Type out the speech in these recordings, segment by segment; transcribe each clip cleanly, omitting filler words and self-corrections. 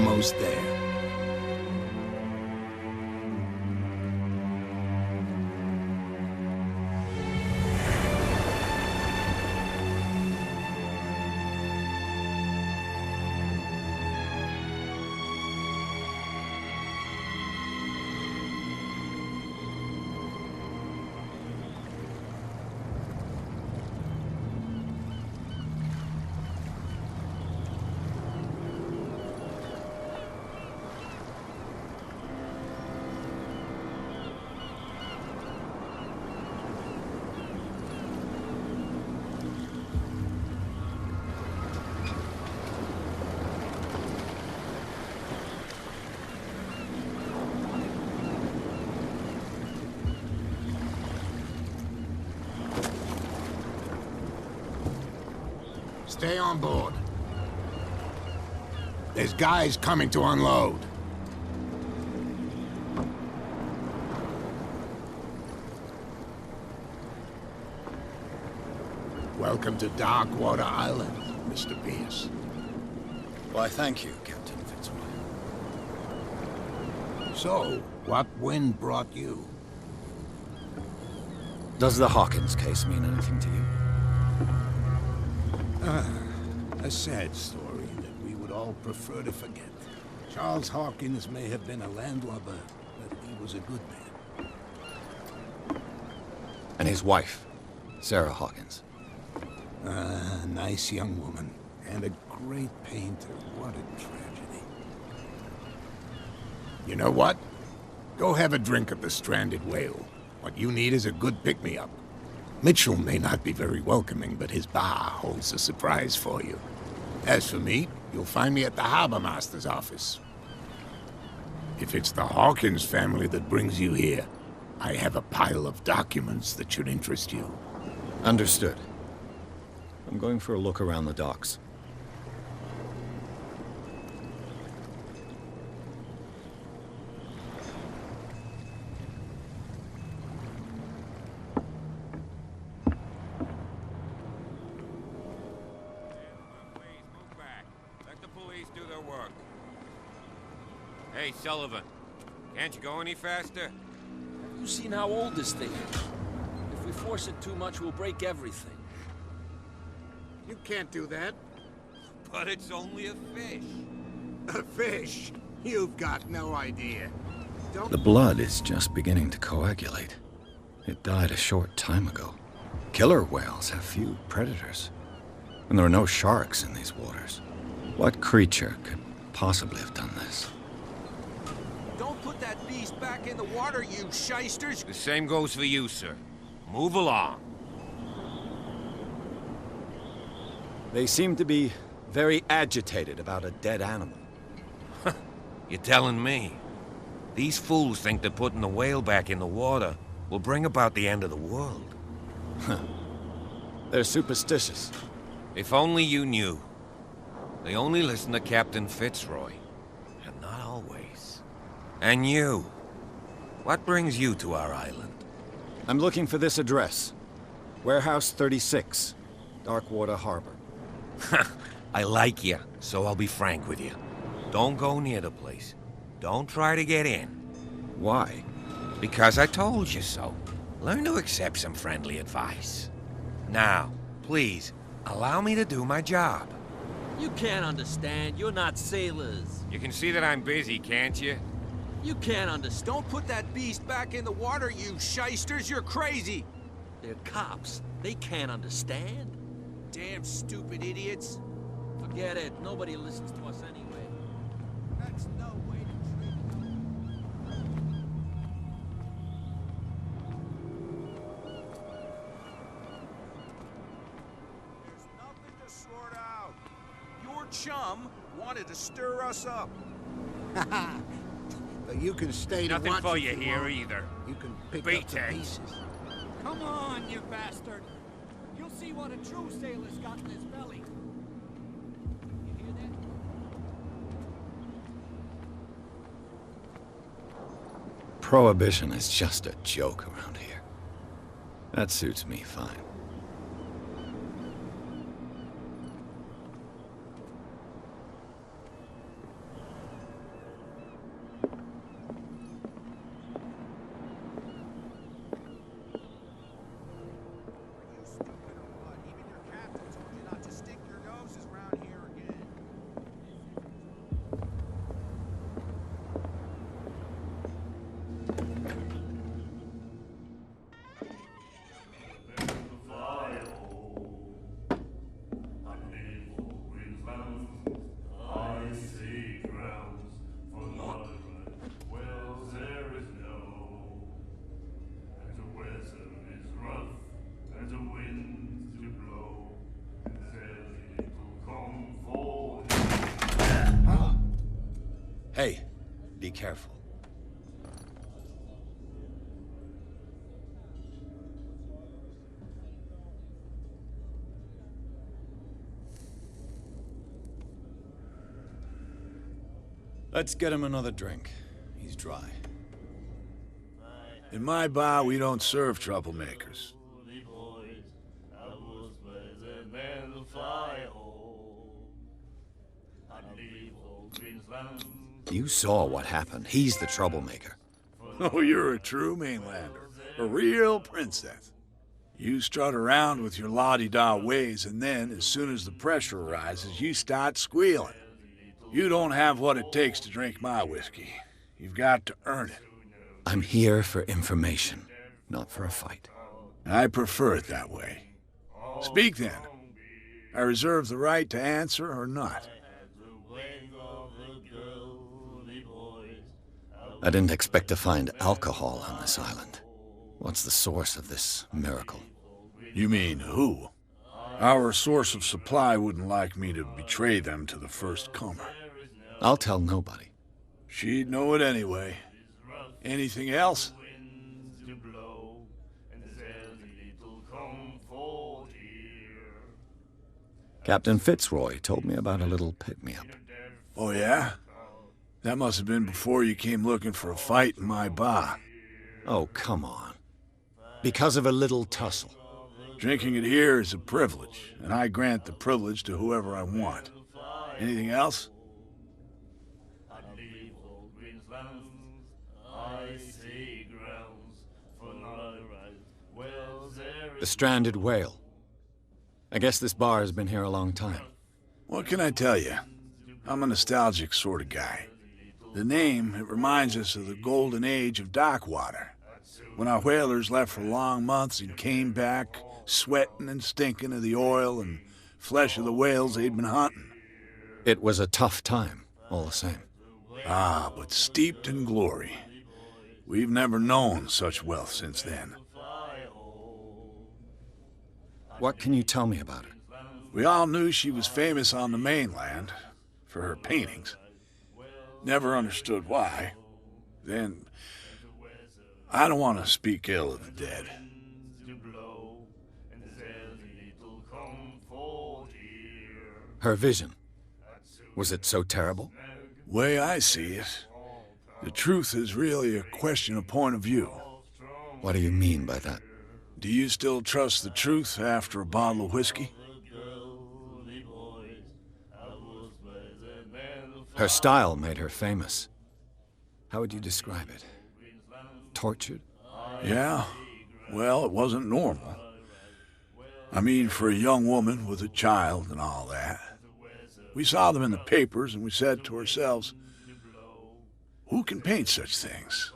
almost there. Stay on board. There's guys coming to unload. Welcome to Darkwater Island, Mr. Pierce. Why, thank you, Captain Fitzroy. So, what wind brought you? Does the Hawkins case mean anything to you? A sad story that we would all prefer to forget. Charles Hawkins may have been a landlubber, but he was a good man. And his wife, Sarah Hawkins. A nice young woman, and a great painter. What a tragedy. You know what? Go have a drink at the Stranded Whale. What you need is a good pick-me-up. Mitchell may not be very welcoming, but his bar holds a surprise for you. As for me, you'll find me at the Harbor Master's office. If it's the Hawkins family that brings you here, I have a pile of documents that should interest you. Understood. I'm going for a look around the docks. Hey, Sullivan. Can't you go any faster? Have you seen how old this thing is? If we force it too much, we'll break everything. You can't do that. But it's only a fish. A fish? You've got no idea. Don't... The blood is just beginning to coagulate. It died a short time ago. Killer whales have few predators. And there are no sharks in these waters. What creature could possibly have done this? Don't put that beast back in the water, you shysters! The same goes for you, sir. Move along. They seem to be very agitated about a dead animal. You're telling me? These fools think that putting the whale back in the water will bring about the end of the world. They're superstitious. If only you knew. They only listen to Captain Fitzroy. And not always. And you. What brings you to our island? I'm looking for this address. Warehouse 36, Darkwater Harbor. I like you, so I'll be frank with you. Don't go near the place. Don't try to get in. Why? Because I told you so. Learn to accept some friendly advice. Now, please, allow me to do my job. You can't understand. You're not sailors. You can see that I'm busy, can't you? You can't understand. Don't put that beast back in the water, you shysters! You're crazy! They're cops. They can't understand. Damn stupid idiots! Forget it. Nobody listens to us anyway. That's no way to treat them. There's nothing to sort out. Your chum wanted to stir us up. But you can stay to Nothing watch for if you here either. You can pick Beat up the it. pieces. Come on, you bastard! You'll see what a true sailor's got in his belly. You hear that? Prohibition is just a joke around here. That suits me fine. careful. Let's get him another drink. He's dry. In my bar, we don't serve troublemakers. You saw what happened. He's the troublemaker. Oh, you're a true mainlander. A real princess. You strut around with your la-di-da ways, and then, as soon as the pressure arises, you start squealing. You don't have what it takes to drink my whiskey. You've got to earn it. I'm here for information, not for a fight. I prefer it that way. Speak then. I reserve the right to answer or not. I didn't expect to find alcohol on this island. What's the source of this miracle? You mean who? Our source of supply wouldn't like me to betray them to the first comer. I'll tell nobody. She'd know it anyway. Anything else? Captain Fitzroy told me about a little pick-me-up. Oh, yeah? That must have been before you came looking for a fight in my bar. Oh, come on. Because of a little tussle. Drinking it here is a privilege, and I grant the privilege to whoever I want. Anything else? The stranded whale. I guess this bar has been here a long time. What can I tell you? I'm a nostalgic sort of guy. The name, it reminds us of the golden age of dock water. When our whalers left for long months and came back, sweating and stinking of the oil and flesh of the whales they'd been hunting. It was a tough time, all the same. Ah, but steeped in glory. We've never known such wealth since then. What can you tell me about it? We all knew she was famous on the mainland for her paintings. Never understood why. Then, I don't want to speak ill of the dead. Her vision. Was it so terrible? Way I see it, the truth is really a question of point of view. What do you mean by that? Do you still trust the truth after a bottle of whiskey? Her style made her famous. How would you describe it? Tortured? Yeah. Well, it wasn't normal. I mean, for a young woman with a child and all that. We saw them in the papers and we said to ourselves, who can paint such things?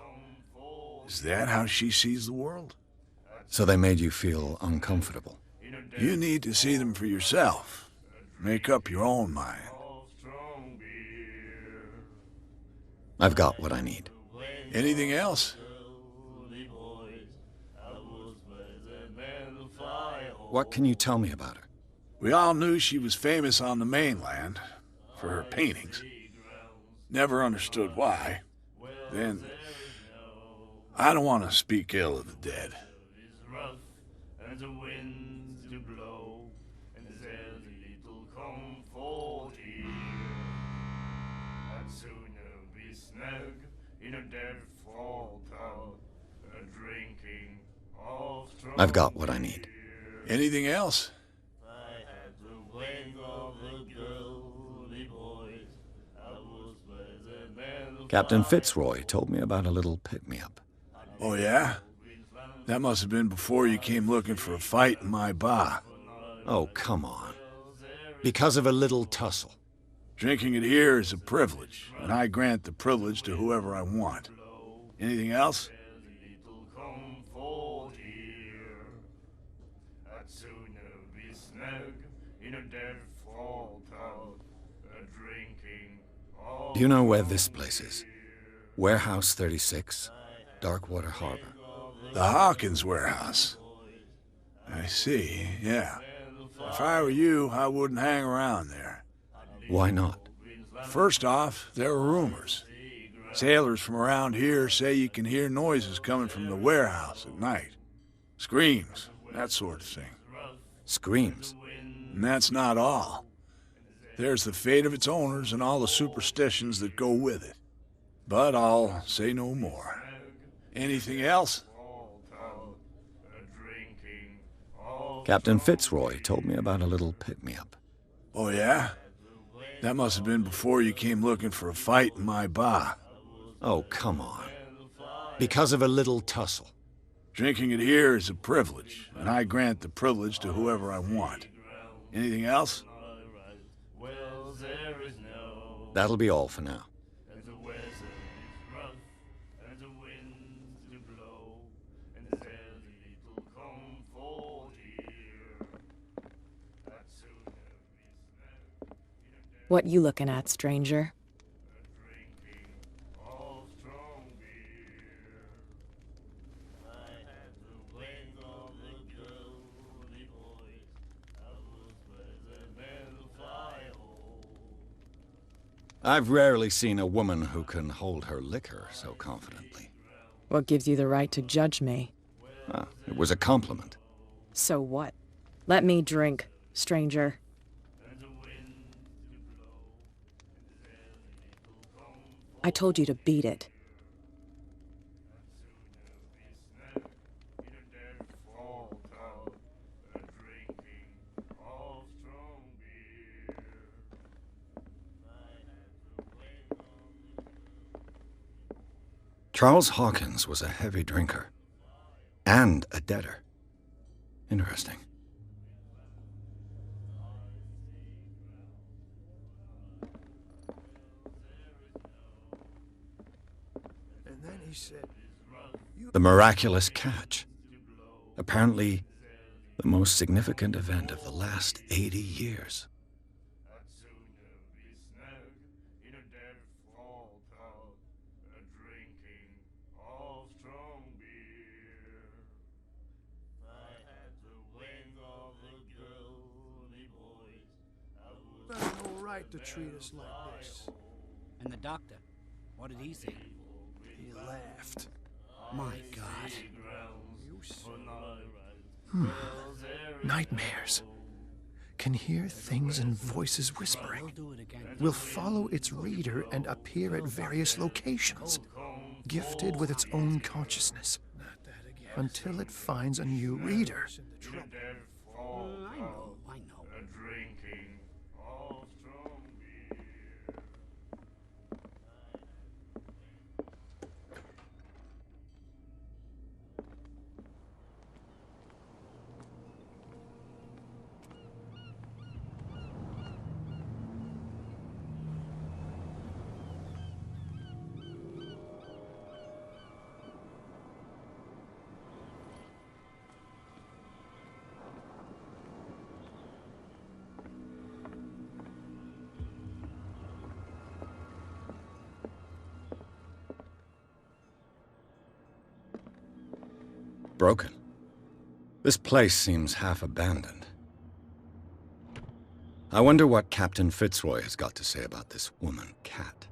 Is that how she sees the world? So they made you feel uncomfortable. You need to see them for yourself. Make up your own mind. I've got what I need. Anything else? What can you tell me about her? We all knew she was famous on the mainland for her paintings. Never understood why. Then, I don't want to speak ill of the dead. I've got what I need. Anything else? Captain Fitzroy told me about a little pick-me-up. Oh, yeah? That must have been before you came looking for a fight in my bar. Oh, come on. Because of a little tussle. Drinking it here is a privilege, and I grant the privilege to whoever I want. Anything else? Do you know where this place is? Warehouse 36, Darkwater Harbor. The Hawkins warehouse. I see, yeah. If I were you, I wouldn't hang around there. Why not? First off, there are rumors. Sailors from around here say you can hear noises coming from the warehouse at night. Screams, that sort of thing. Screams? And that's not all. There's the fate of its owners and all the superstitions that go with it. But I'll say no more. Anything else? Captain Fitzroy told me about a little pick-me-up. Oh, yeah? That must have been before you came looking for a fight in my bar. Oh, come on. Because of a little tussle. Drinking it here is a privilege, and I grant the privilege to whoever I want. Anything else? That'll be all for now. What you looking at, stranger? I've rarely seen a woman who can hold her liquor so confidently. What gives you the right to judge me? Ah, it was a compliment. So what? Let me drink, stranger. I told you to beat it. Charles Hawkins was a heavy drinker. And a debtor. Interesting. And then he said, The miraculous catch. Apparently, the most significant event of the last 80 years. "That's no right to treat us like this." And the doctor, what did he say? He laughed. My God. You Nightmares. Can hear things and voices We'll whispering. do it again. Will follow its reader and appear at various locations, gifted with its own consciousness, until it finds a new reader. I know, I know. Broken. This place seems half abandoned. I wonder what Captain Fitzroy has got to say about this woman, Cat.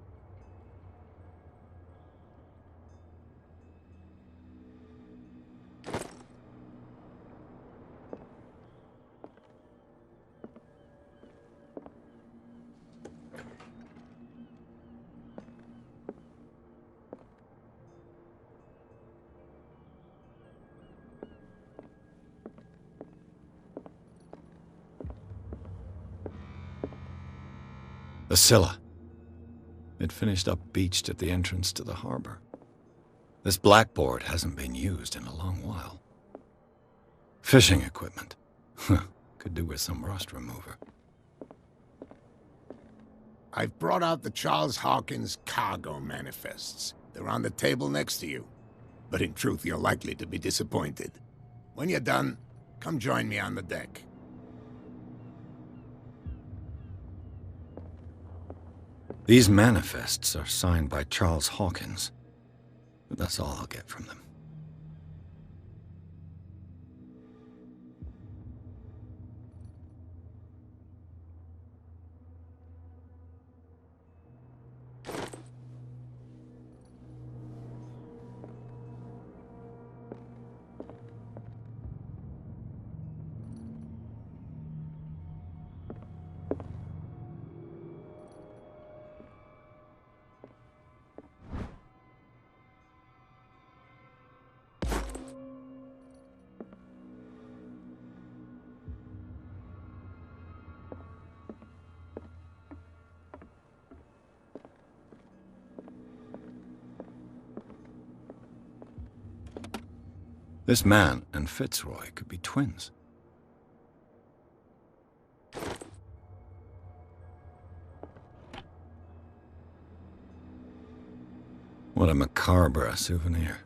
The Scylla. It finished up beached at the entrance to the harbor. This blackboard hasn't been used in a long while. Fishing equipment. Could do with some rust remover. I've brought out the Charles Hawkins cargo manifests. They're on the table next to you. But in truth, you're likely to be disappointed. When you're done, come join me on the deck. These manifests are signed by Charles Hawkins. But that's all I'll get from them. This man and Fitzroy could be twins. What a macabre souvenir.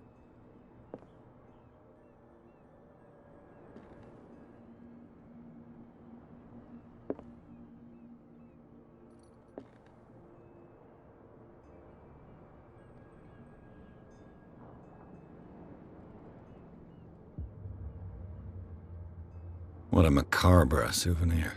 What a macabre souvenir.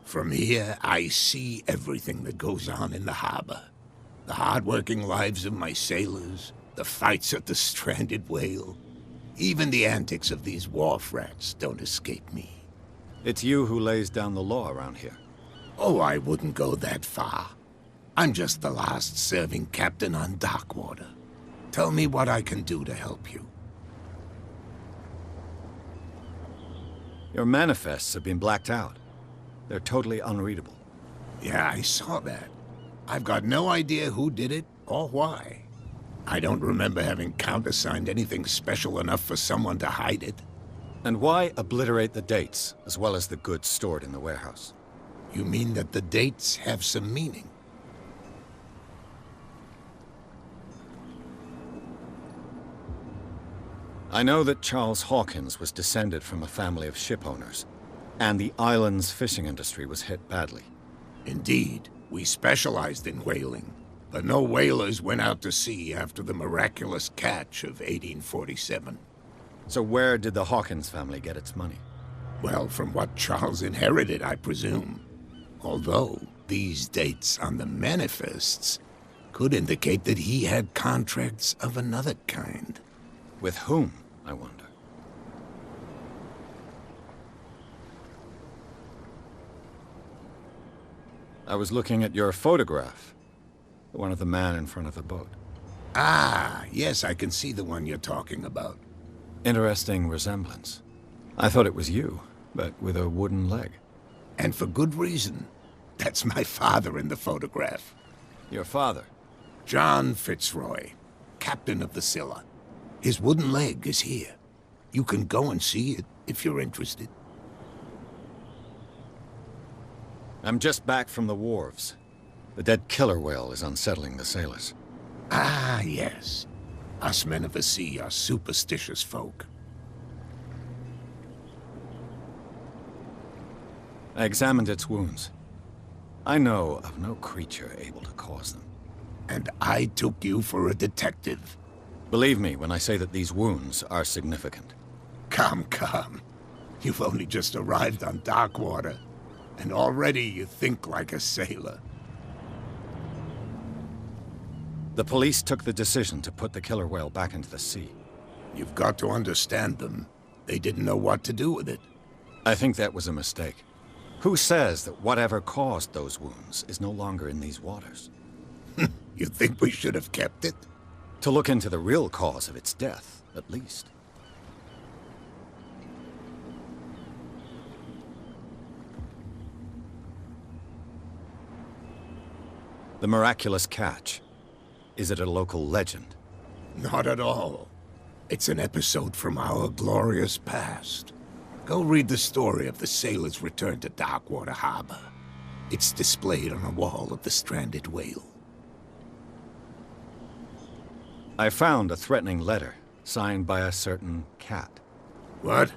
From here, I see everything that goes on in the harbor. The hard-working lives of my sailors, the fights at the stranded whale. Even the antics of these wharf rats don't escape me. It's you who lays down the law around here. Oh, I wouldn't go that far. I'm just the last serving captain on Darkwater. Tell me what I can do to help you. Your manifests have been blacked out. They're totally unreadable. Yeah, I saw that. I've got no idea who did it or why. I don't remember having countersigned anything special enough for someone to hide it. And why obliterate the dates, as well as the goods stored in the warehouse? You mean that the dates have some meaning? I know that Charles Hawkins was descended from a family of ship owners, and the island's fishing industry was hit badly. Indeed, we specialized in whaling, but no whalers went out to sea after the miraculous catch of 1847. So where did the Hawkins family get its money? Well, from what Charles inherited, I presume. Although, these dates on the manifests could indicate that he had contracts of another kind. With whom, I wonder? I was looking at your photograph. The one of the man in front of the boat. Ah, yes, I can see the one you're talking about. Interesting resemblance. I thought it was you, but with a wooden leg. And for good reason. That's my father in the photograph. Your father? John Fitzroy, captain of the Scylla. His wooden leg is here. You can go and see it if you're interested. I'm just back from the wharves. The dead killer whale is unsettling the sailors. Ah, yes. Us men of the sea are superstitious folk. I examined its wounds. I know of no creature able to cause them. And I took you for a detective. Believe me when I say that these wounds are significant. Come, come. You've only just arrived on Darkwater, and already you think like a sailor. The police took the decision to put the killer whale back into the sea. You've got to understand them. They didn't know what to do with it. I think that was a mistake. Who says that whatever caused those wounds is no longer in these waters? You think we should have kept it? To look into the real cause of its death, at least. The miraculous catch. Is it a local legend? Not at all. It's an episode from our glorious past. Go read the story of the sailors' return to Darkwater Harbor. It's displayed on a wall of the stranded whale. I found a threatening letter, signed by a certain cat. What?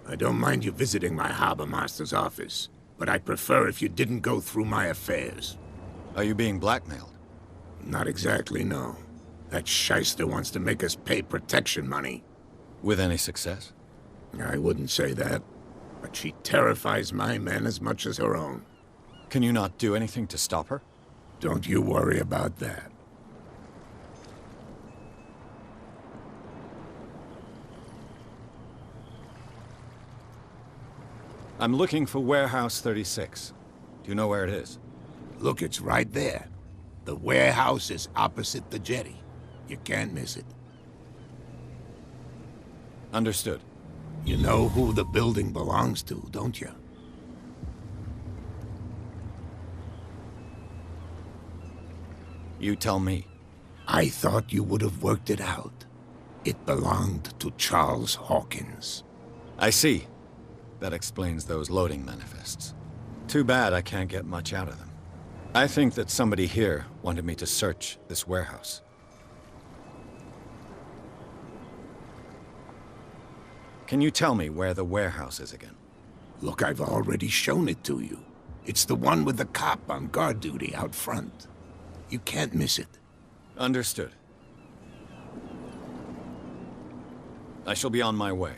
I don't mind you visiting my harbor master's office, but I prefer if you didn't go through my affairs. Are you being blackmailed? Not exactly, no. That shyster wants to make us pay protection money. With any success? I wouldn't say that, but she terrifies my men as much as her own. Can you not do anything to stop her? Don't you worry about that. I'm looking for Warehouse 36. Do you know where it is? Look, it's right there. The warehouse is opposite the jetty. You can't miss it. Understood. You know who the building belongs to, don't you? You tell me. I thought you would have worked it out. It belonged to Charles Hawkins. I see. That explains those loading manifests. Too bad I can't get much out of them. I think that somebody here wanted me to search this warehouse. Can you tell me where the warehouse is again? Look, I've already shown it to you. It's the one with the cop on guard duty out front. You can't miss it. Understood. I shall be on my way.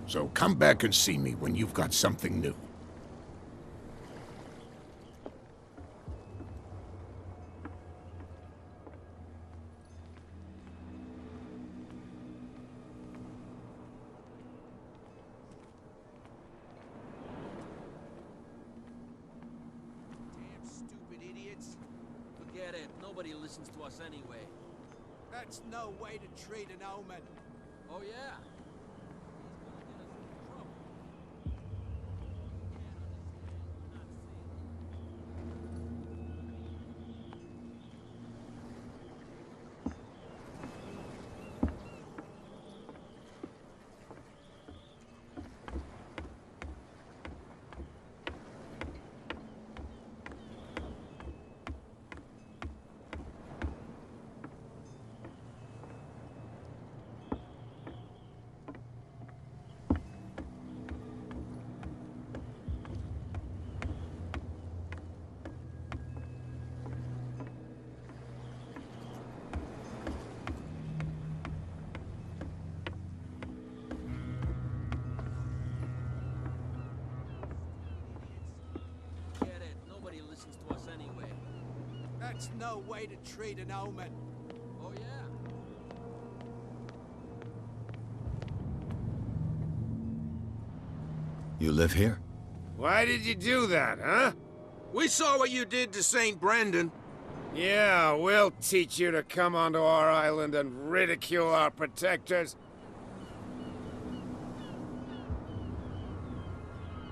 So come back and see me when you've got something new. Damn stupid idiots. Forget it. Nobody listens to us anyway. That's no way to treat an omen. Oh, yeah? That's no way to treat an omen. Oh, yeah? You live here? Why did you do that, huh? We saw what you did to St. Brendan. Yeah, we'll teach you to come onto our island and ridicule our protectors.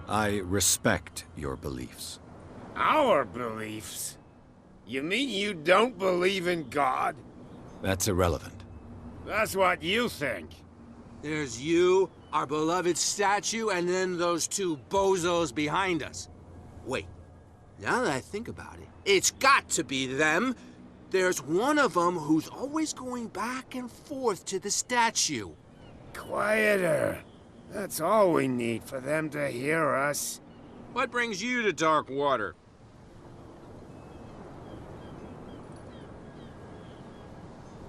I respect your beliefs. Our beliefs? You mean you don't believe in God? That's irrelevant. That's what you think. There's you, our beloved statue, and then those two bozos behind us. Wait, now that I think about it, it's got to be them. There's one of them who's always going back and forth to the statue. Quieter. That's all we need for them to hear us. What brings you to Dark Water?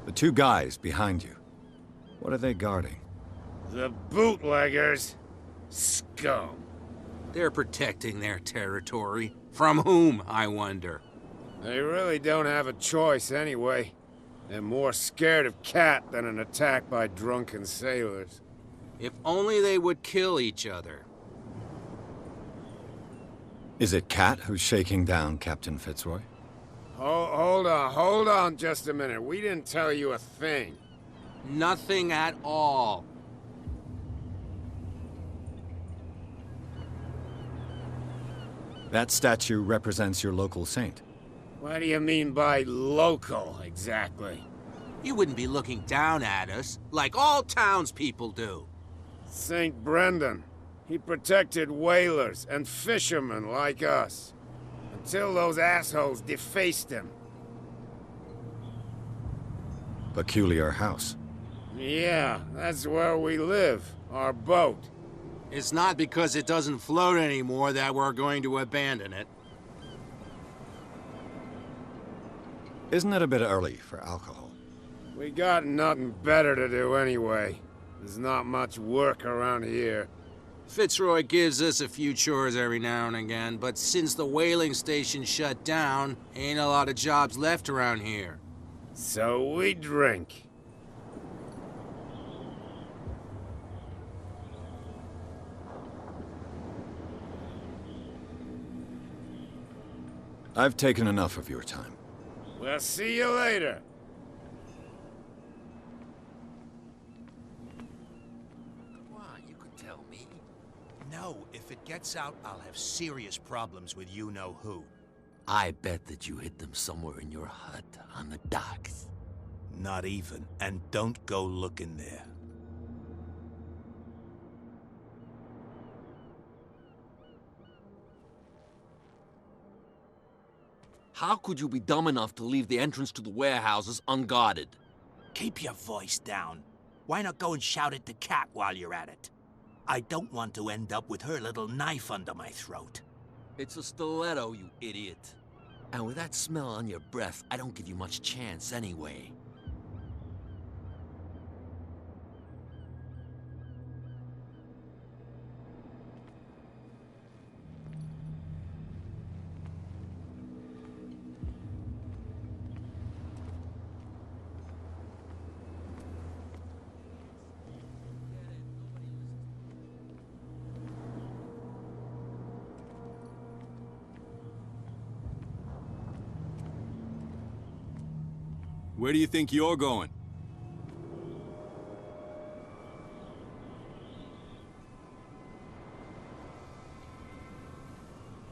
The two guys behind you. What are they guarding? The bootleggers. Scum. They're protecting their territory. From whom, I wonder? They really don't have a choice anyway. They're more scared of Cat than an attack by drunken sailors. If only they would kill each other. Is it Cat who's shaking down Captain Fitzroy? Hold on just a minute. We didn't tell you a thing. Nothing at all. That statue represents your local saint. What do you mean by local, exactly? You wouldn't be looking down at us, like all townspeople do. St. Brendan. He protected whalers and fishermen like us. Until those assholes defaced him. Peculiar house. Yeah, that's where we live. Our boat. It's not because it doesn't float anymore that we're going to abandon it. Isn't it a bit early for alcohol? We got nothing better to do anyway. There's not much work around here. Fitzroy gives us a few chores every now and again, but since the whaling station shut down, ain't a lot of jobs left around here. So we drink. I've taken enough of your time. We'll see you later. tell me. No, if it gets out, I'll have serious problems with you-know-who. I bet that you hid them somewhere in your hut on the docks. Not even, and don't go looking there. How could you be dumb enough to leave the entrance to the warehouses unguarded? Keep your voice down. Why not go and shout at the cat while you're at it? I don't want to end up with her little knife under my throat. It's a stiletto, you idiot. And with that smell on your breath, I don't give you much chance anyway. Where do you think you're going?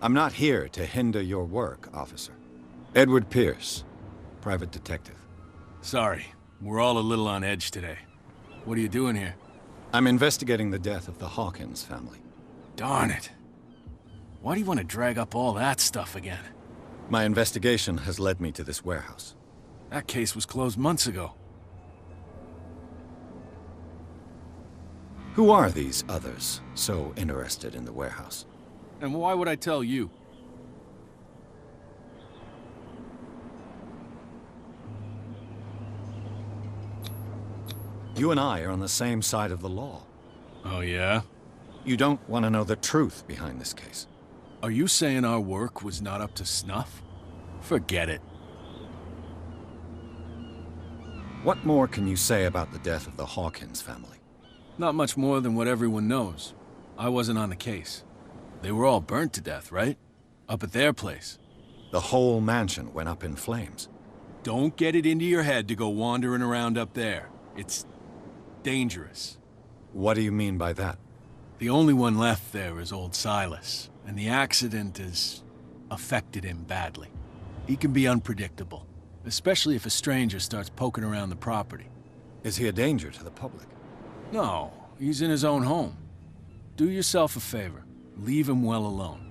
I'm not here to hinder your work, officer. Edward Pierce, private detective. Sorry, we're all a little on edge today. What are you doing here? I'm investigating the death of the Hawkins family. Darn it. Why do you want to drag up all that stuff again? My investigation has led me to this warehouse. That case was closed months ago. Who are these others so interested in the warehouse? And why would I tell you? You and I are on the same side of the law. Oh, yeah? You don't want to know the truth behind this case. Are you saying our work was not up to snuff? Forget it. What more can you say about the death of the Hawkins family? Not much more than what everyone knows. I wasn't on the case. They were all burnt to death, right? Up at their place. The whole mansion went up in flames. Don't get it into your head to go wandering around up there. It's dangerous. What do you mean by that? The only one left there is old Silas, and the accident has affected him badly. He can be unpredictable. Especially if a stranger starts poking around the property. Is he a danger to the public? No, he's in his own home. Do yourself a favor. Leave him well alone.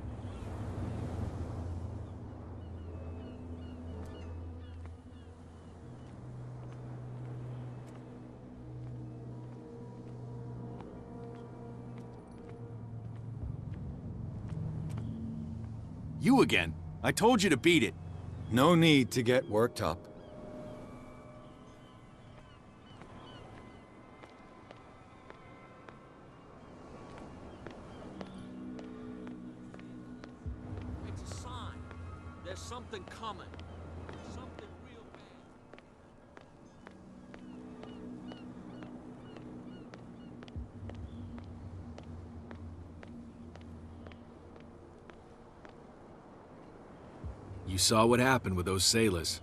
You again. I told you to beat it. No need to get worked up. It's a sign. There's something coming. Something real bad. You saw what happened with those sailors.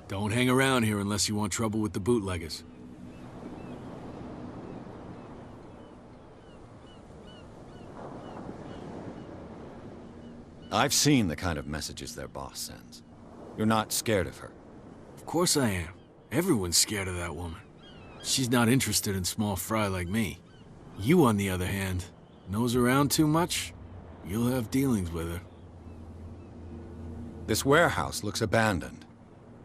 Don't hang around here unless you want trouble with the bootleggers. I've seen the kind of messages their boss sends. You're not scared of her. Of course I am. Everyone's scared of that woman. She's not interested in small fry like me. You, on the other hand, nose around too much, you'll have dealings with her. This warehouse looks abandoned.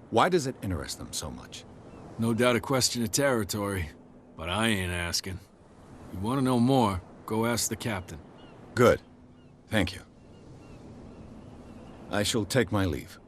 Why does it interest them so much? No doubt a question of territory, but I ain't asking. You want to know more, go ask the captain. Good. Thank you. I shall take my leave.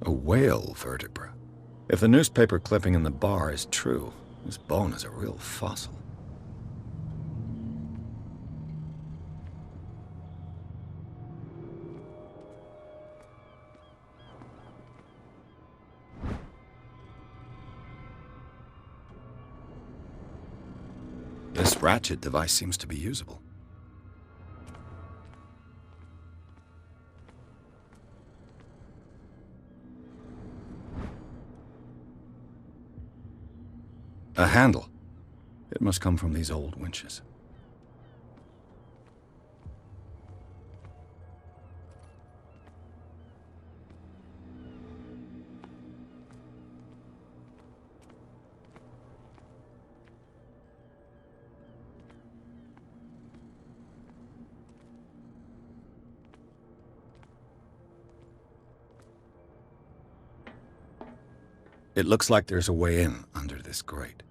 A whale vertebra. If the newspaper clipping in the bar is true, this bone is a real fossil. This ratchet device seems to be usable. A handle. It must come from these old winches. It looks like there's a way in under this grate.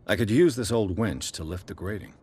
I could use this old winch to lift the grating.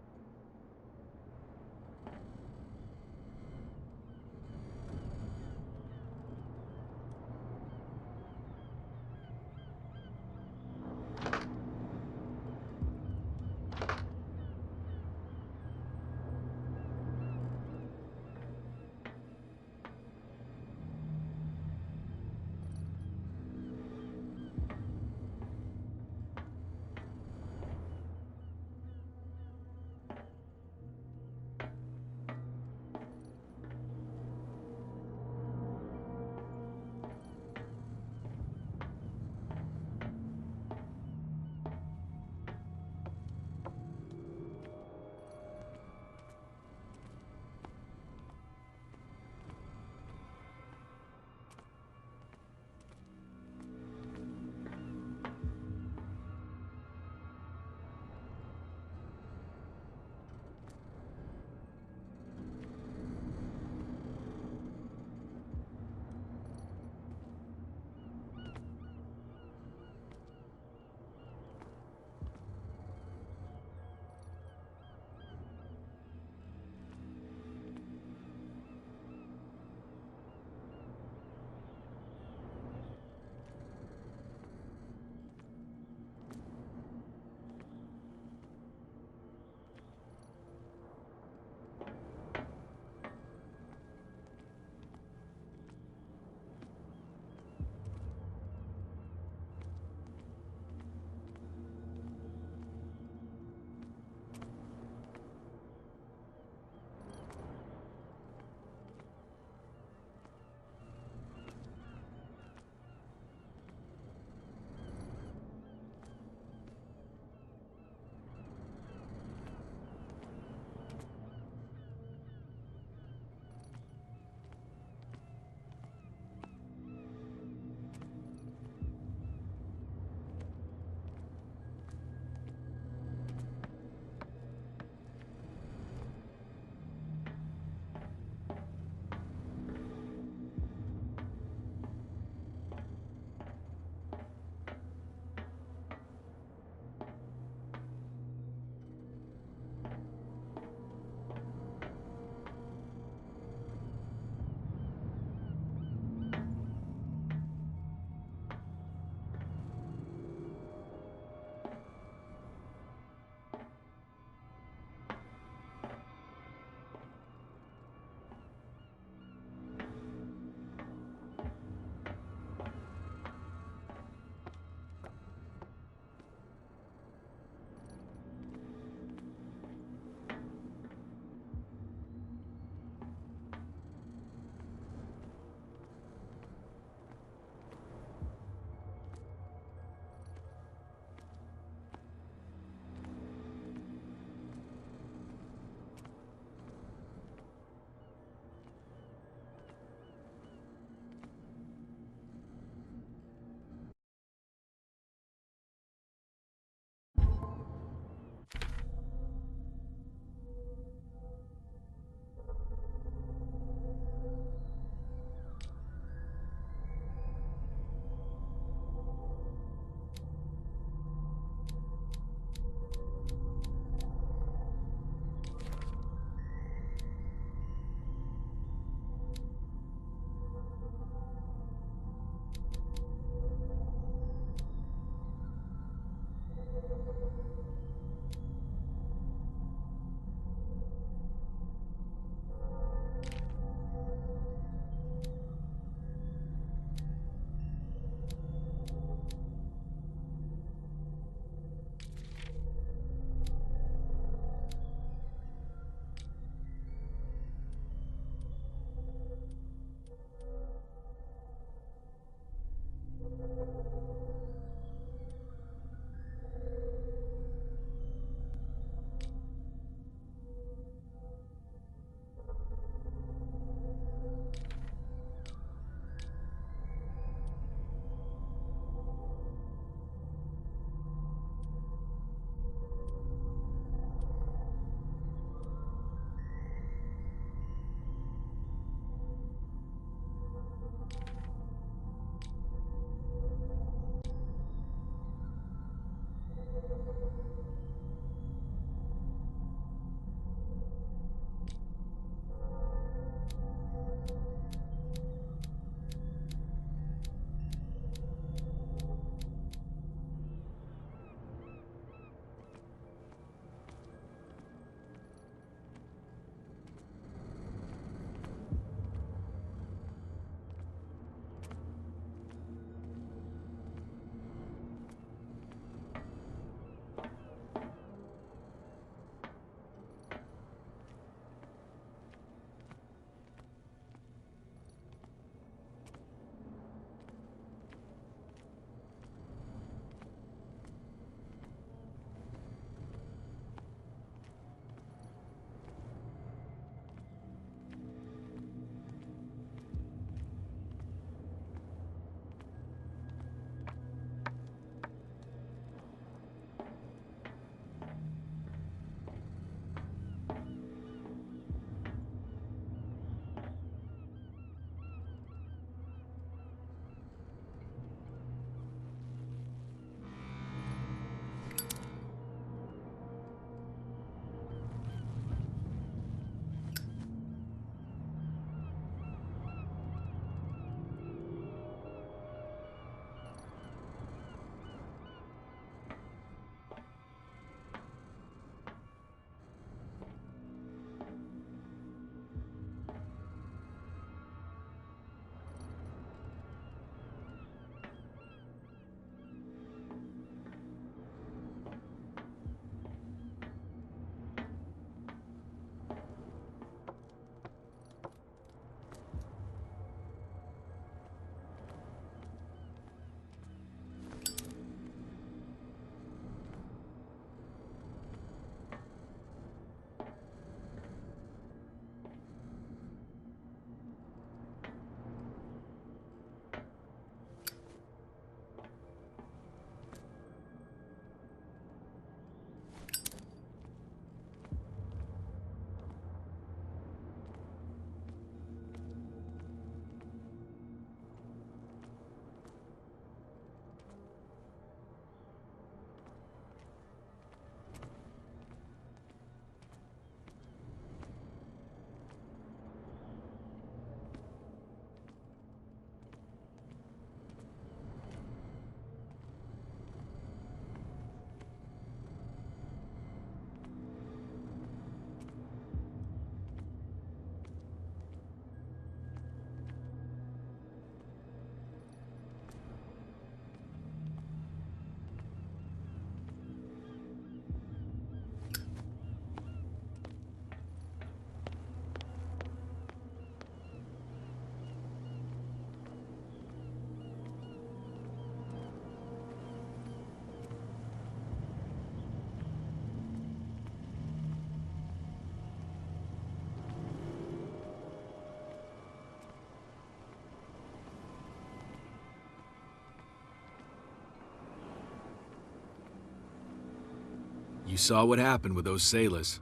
You saw what happened with those sailors.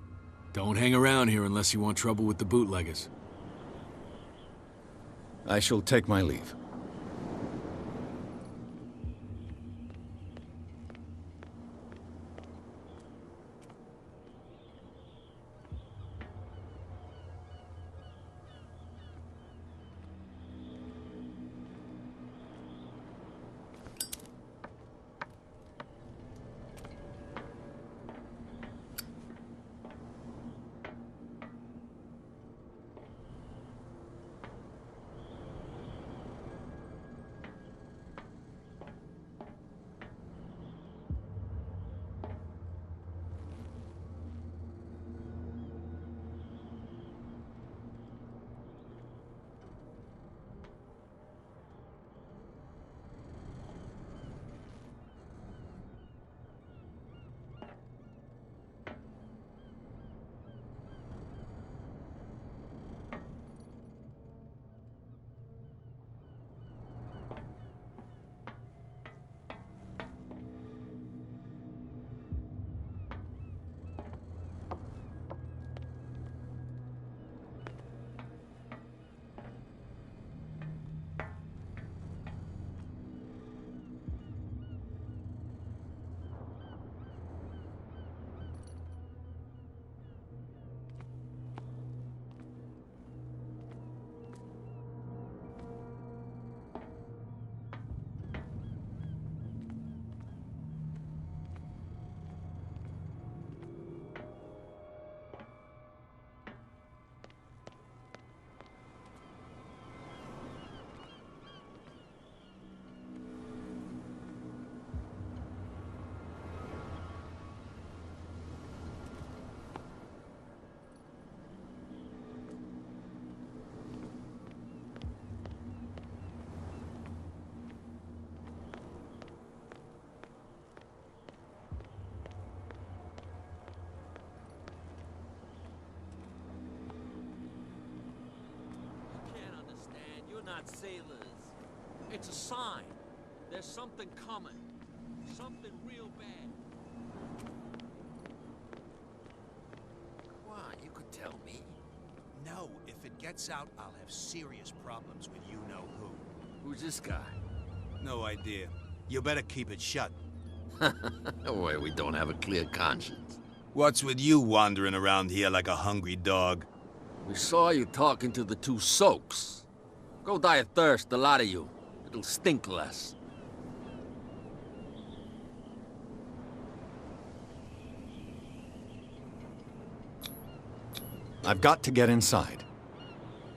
Don't hang around here unless you want trouble with the bootleggers. I shall take my leave. Not sailors. It's a sign. There's something coming. Something real bad. Why, you could tell me. No, if it gets out, I'll have serious problems with you-know-who. Who's this guy? No idea. You better keep it shut. Why, we don't have a clear conscience. What's with you wandering around here like a hungry dog? We saw you talking to the two soaks. Go die of thirst, the lot of you. It'll stink less. I've got to get inside.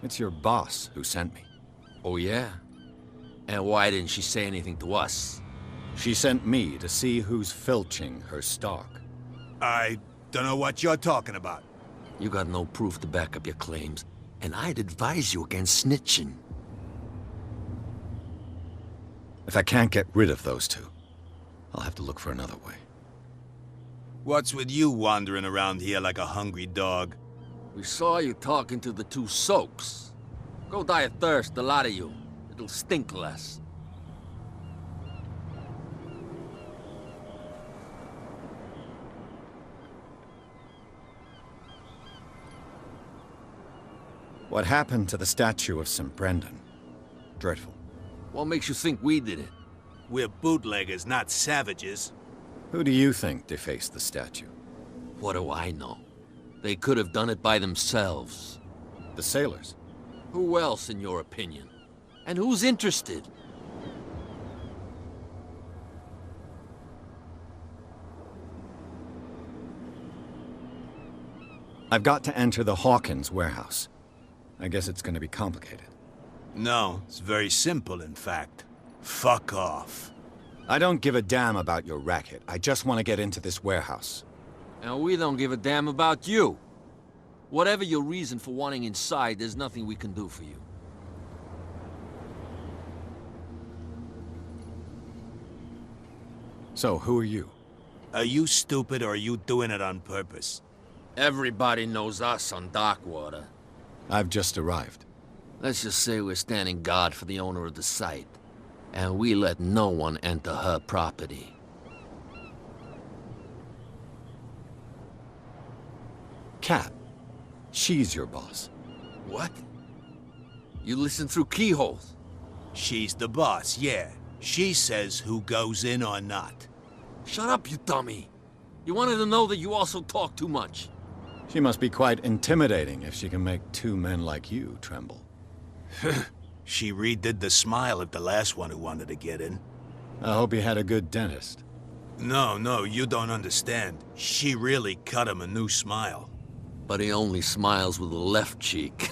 It's your boss who sent me. Oh, yeah? And why didn't she say anything to us? She sent me to see who's filching her stock. I don't know what you're talking about. You got no proof to back up your claims, and I'd advise you against snitching. If I can't get rid of those two, I'll have to look for another way. What's with you wandering around here like a hungry dog? We saw you talking to the two soaks. Go die of thirst, the lot of you. It'll stink less. What happened to the statue of St. Brendan? Dreadful. What makes you think we did it? We're bootleggers, not savages. Who do you think defaced the statue? What do I know? They could have done it by themselves. The sailors? Who else, in your opinion? And who's interested? I've got to enter the Hawkins warehouse. I guess it's going to be complicated. No, it's very simple, in fact. Fuck off. I don't give a damn about your racket. I just want to get into this warehouse. And we don't give a damn about you. Whatever your reason for wanting inside, there's nothing we can do for you. So, who are you? Are you stupid or are you doing it on purpose? Everybody knows us on Darkwater. I've just arrived. Let's just say we're standing guard for the owner of the site. And we let no one enter her property. Cat. She's your boss. What? You listen through keyholes? She's the boss, yeah. She says who goes in or not. Shut up, you dummy. You wanted to know that you also talk too much. She must be quite intimidating if she can make two men like you tremble. She redid the smile at the last one who wanted to get in. I hope you had a good dentist. No, you don't understand. She really cut him a new smile. But he only smiles with the left cheek.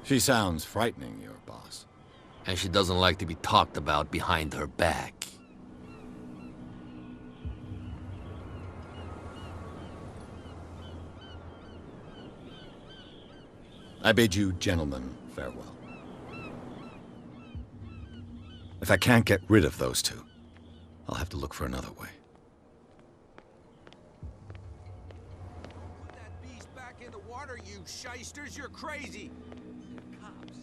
She sounds frightening, your boss. And she doesn't like to be talked about behind her back. I bid you gentlemen farewell. If I can't get rid of those two, I'll have to look for another way. Put that beast back in the water, you shysters! You're crazy! Cops.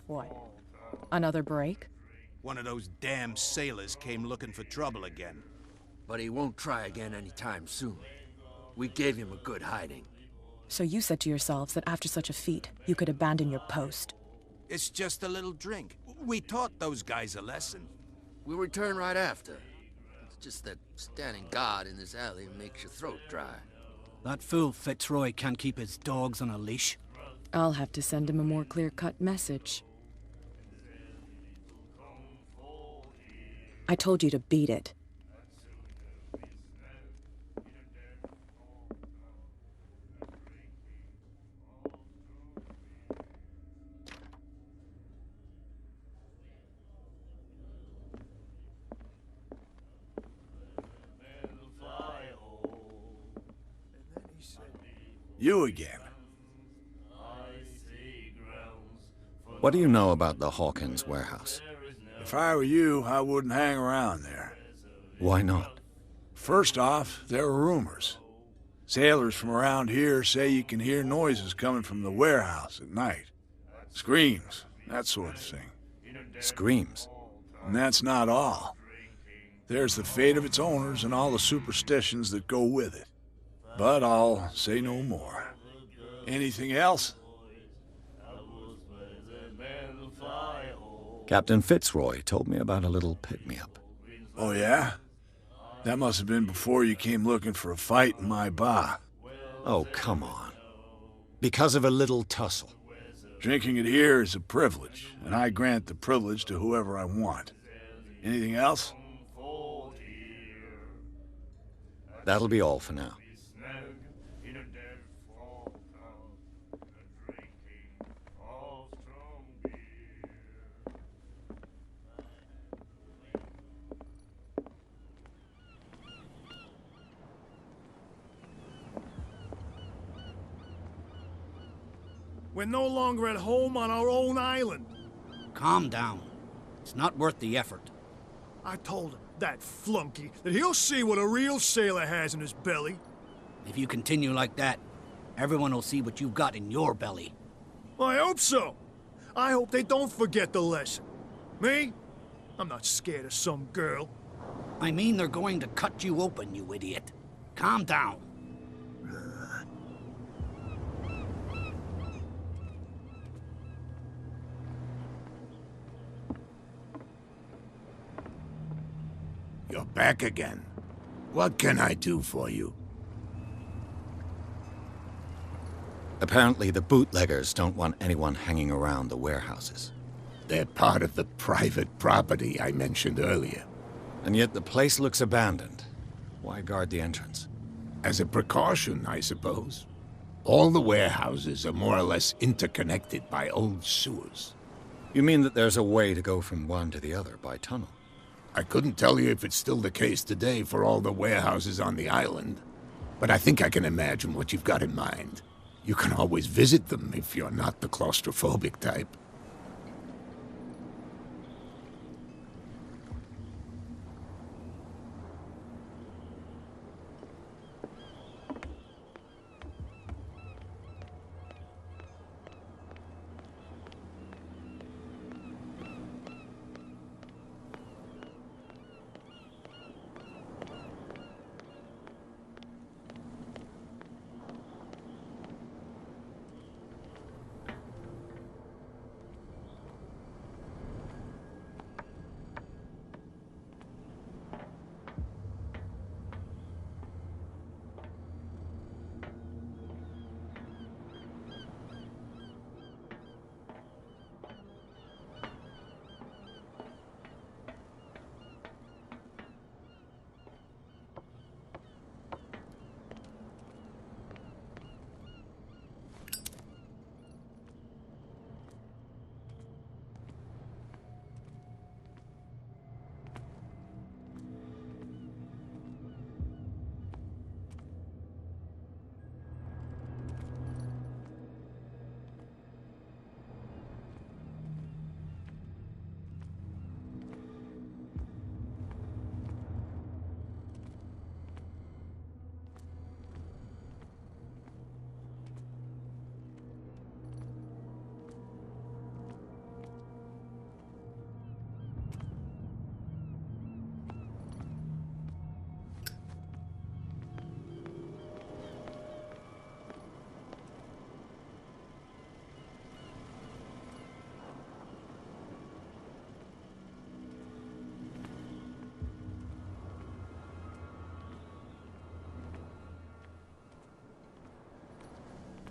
What? Another break? One of those damn sailors came looking for trouble again. But he won't try again anytime soon. We gave him a good hiding. So you said to yourselves that after such a feat, you could abandon your post. It's just a little drink. We taught those guys a lesson. We'll return right after. It's just that standing guard in this alley makes your throat dry. That fool Fitzroy can't keep his dogs on a leash. I'll have to send him a more clear-cut message. I told you to beat it. You again. What do you know about the Hawkins warehouse? If I were you, I wouldn't hang around there. Why not? First off, there are rumors. Sailors from around here say you can hear noises coming from the warehouse at night. Screams, that sort of thing. Screams? And that's not all. There's the fate of its owners and all the superstitions that go with it. But I'll say no more. Anything else? Captain Fitzroy told me about a little pick-me-up. Oh, yeah? That must have been before you came looking for a fight in my bar. Oh, come on. Because of a little tussle. Drinking it here is a privilege, and I grant the privilege to whoever I want. Anything else? That'll be all for now. We're no longer at home on our own island. Calm down. It's not worth the effort. I told him, that flunky, that he'll see what a real sailor has in his belly. If you continue like that, everyone will see what you've got in your belly. I hope so. I hope they don't forget the lesson. Me? I'm not scared of some girl. I mean they're going to cut you open, you idiot. Calm down. You're back again. What can I do for you? Apparently the bootleggers don't want anyone hanging around the warehouses. They're part of the private property I mentioned earlier. And yet the place looks abandoned. Why guard the entrance? As a precaution, I suppose. All the warehouses are more or less interconnected by old sewers. You mean that there's a way to go from one to the other by tunnel? I couldn't tell you if it's still the case today for all the warehouses on the island, but I think I can imagine what you've got in mind. You can always visit them if you're not the claustrophobic type.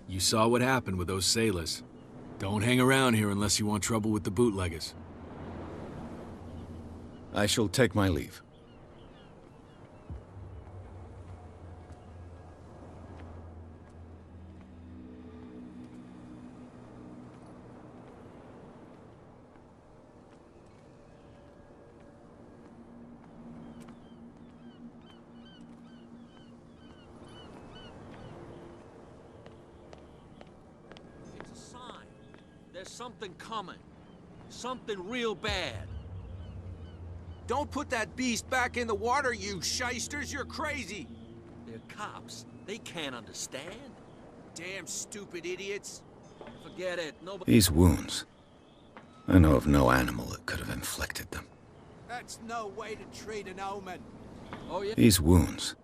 You saw what happened with those sailors. Don't hang around here unless you want trouble with the bootleggers. I shall take my leave. There's something coming. Something real bad. Don't put that beast back in the water, you shysters! You're crazy! They're cops. They can't understand. Damn stupid idiots. Forget it. Nobody... These wounds. I know of no animal that could have inflicted them. That's no way to treat an omen. Oh, yeah? These wounds.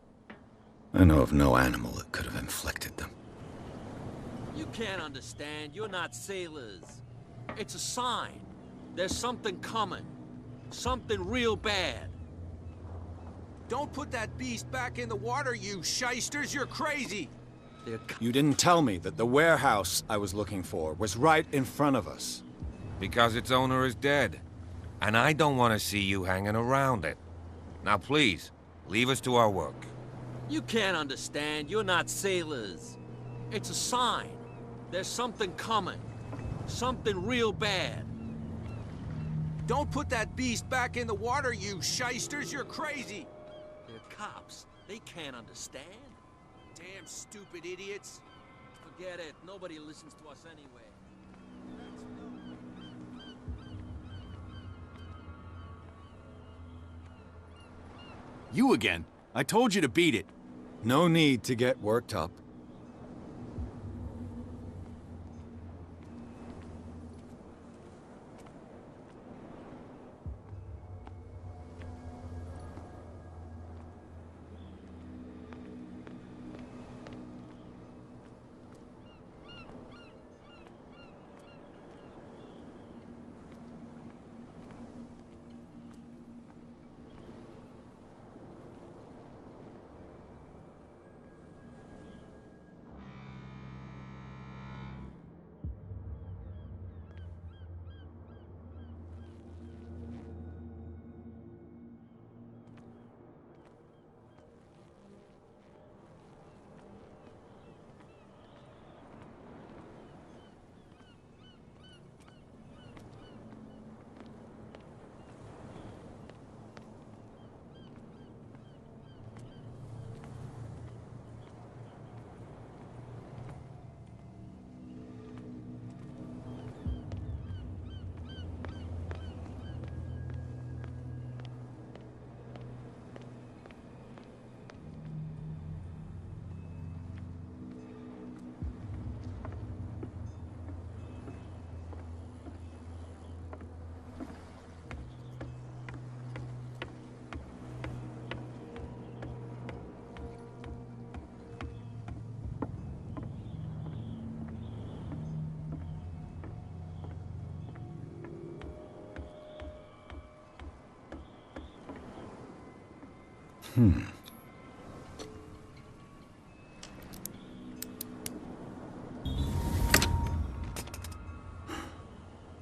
I know of no animal that could have inflicted them. You can't understand. You're not sailors. It's a sign. There's something coming. Something real bad. Don't put that beast back in the water, you shysters! You're crazy! You didn't tell me that the warehouse I was looking for was right in front of us. Because its owner is dead. And I don't want to see you hanging around it. Now please, leave us to our work. You can't understand. You're not sailors. It's a sign. There's something coming. Something real bad. Don't put that beast back in the water, you shysters. You're crazy. They're cops. They can't understand. Damn stupid idiots. Forget it. Nobody listens to us anyway. You again. I told you to beat it. No need to get worked up.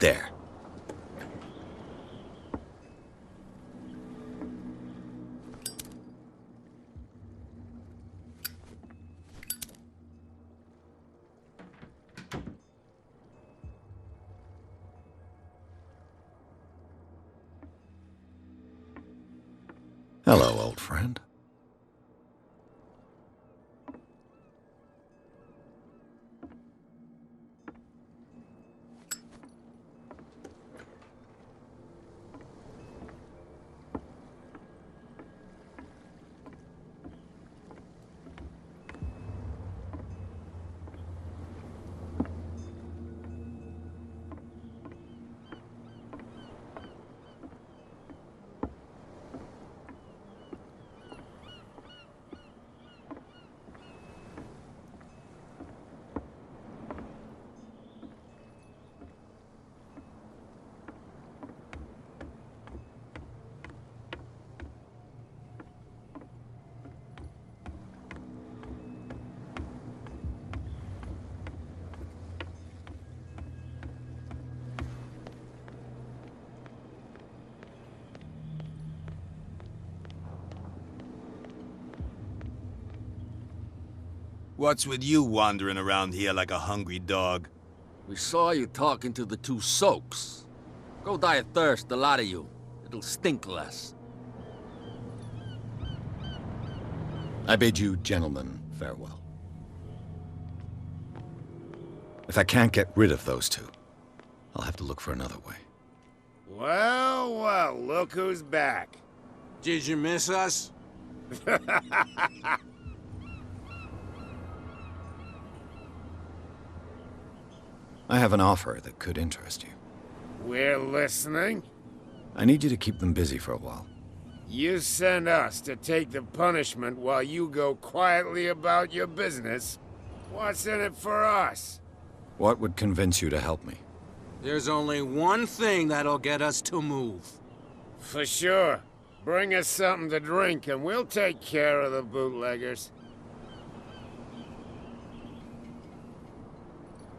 There. Hello, old friend. What's with you wandering around here like a hungry dog? We saw you talking to the two soaks. Go die of thirst, the lot of you. It'll stink less. I bid you gentlemen farewell. If I can't get rid of those two, I'll have to look for another way. Well, well, look who's back. Did you miss us? I have an offer that could interest you. We're listening. I need you to keep them busy for a while. You send us to take the punishment while you go quietly about your business. What's in it for us? What would convince you to help me? There's only one thing that'll get us to move. For sure. Bring us something to drink and we'll take care of the bootleggers.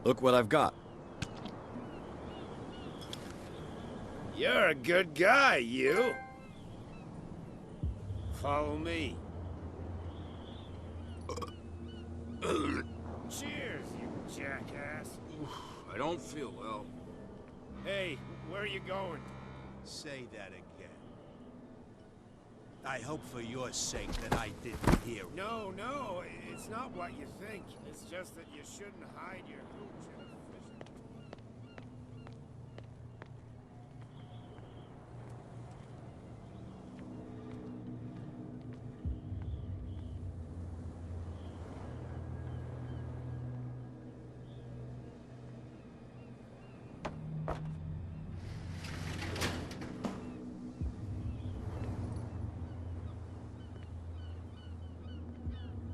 Look what I've got. You're a good guy, you. Follow me. Cheers, you jackass. I don't feel well. Hey, where are you going? Say that again. I hope for your sake that I didn't hear it. No, it's not what you think. It's just that you shouldn't hide your hooch in a fishing.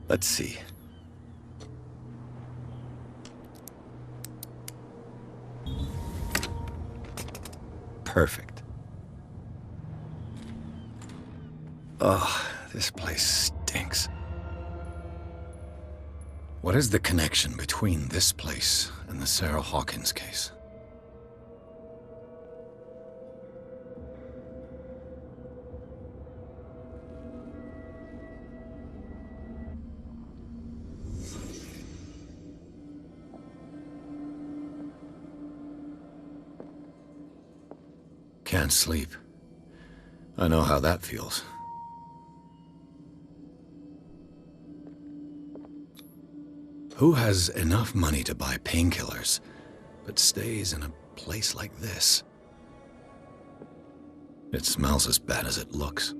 Let's see. Perfect. Oh, this place stinks. What is the connection between this place and the Sarah Hawkins case? Can't sleep. I know how that feels. Who has enough money to buy painkillers, but stays in a place like this? It smells as bad as it looks.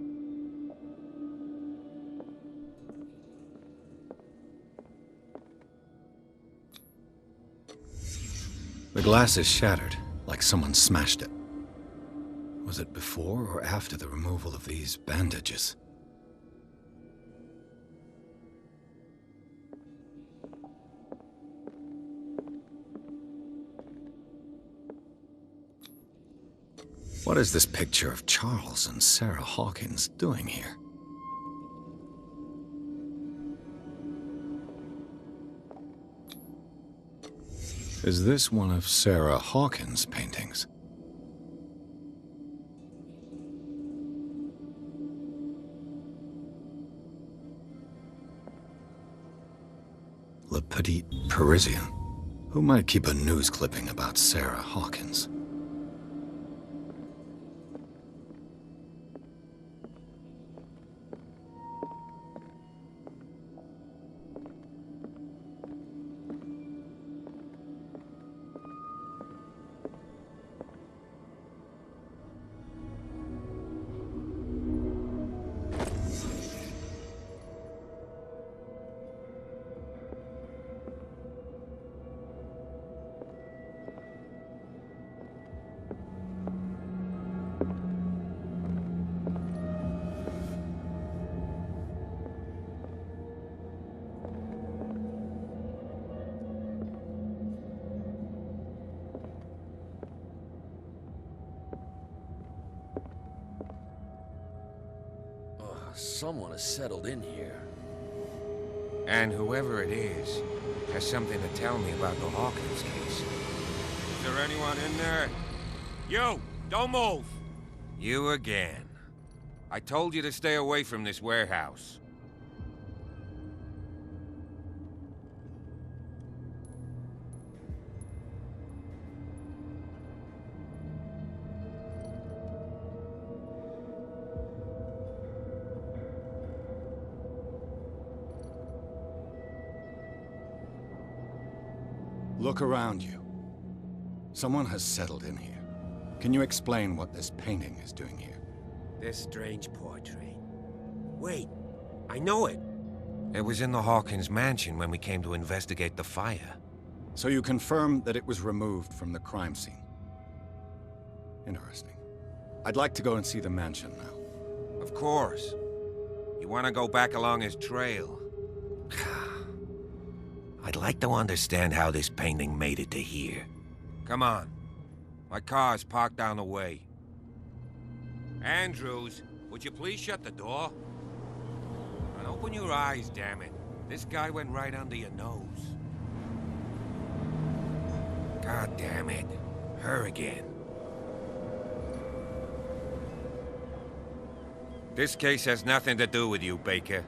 The glass is shattered, like someone smashed it. Was it before or after the removal of these bandages? What is this picture of Charles and Sarah Hawkins doing here? Is this one of Sarah Hawkins' paintings? Le Petit Parisien. Who might keep a news clipping about Sarah Hawkins? Someone has settled in here. And whoever it is has something to tell me about the Hawkins case. Is there anyone in there? You! Don't move! You again. I told you to stay away from this warehouse. Look around you. Someone has settled in here. Can you explain what this painting is doing here? This strange portrait. Wait, I know it. It was in the Hawkins mansion when we came to investigate the fire. So you confirm that it was removed from the crime scene? Interesting. I'd like to go and see the mansion now. Of course. You want to go back along his trail? I'd like to understand how this painting made it to here. Come on. My car's parked down the way. Andrews, would you please shut the door? And open your eyes, damn it. This guy went right under your nose. God damn it. Her again. This case has nothing to do with you, Baker.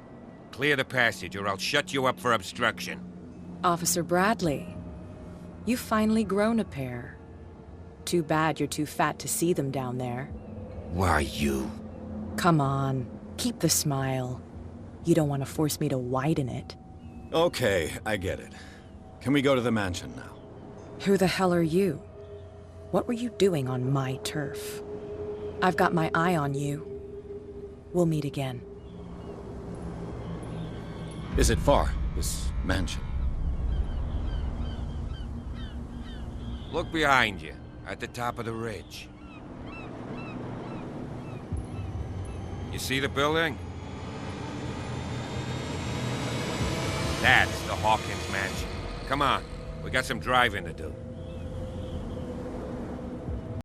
Clear the passage, or I'll shut you up for obstruction. Officer Bradley, you've finally grown a pair. Too bad you're too fat to see them down there. Why, you? Come on, keep the smile. You don't want to force me to widen it. Okay, I get it. Can we go to the mansion now? Who the hell are you? What were you doing on my turf? I've got my eye on you. We'll meet again. Is it far, this mansion? Look behind you, at the top of the ridge. You see the building? That's the Hawkins mansion. Come on, we got some driving to do.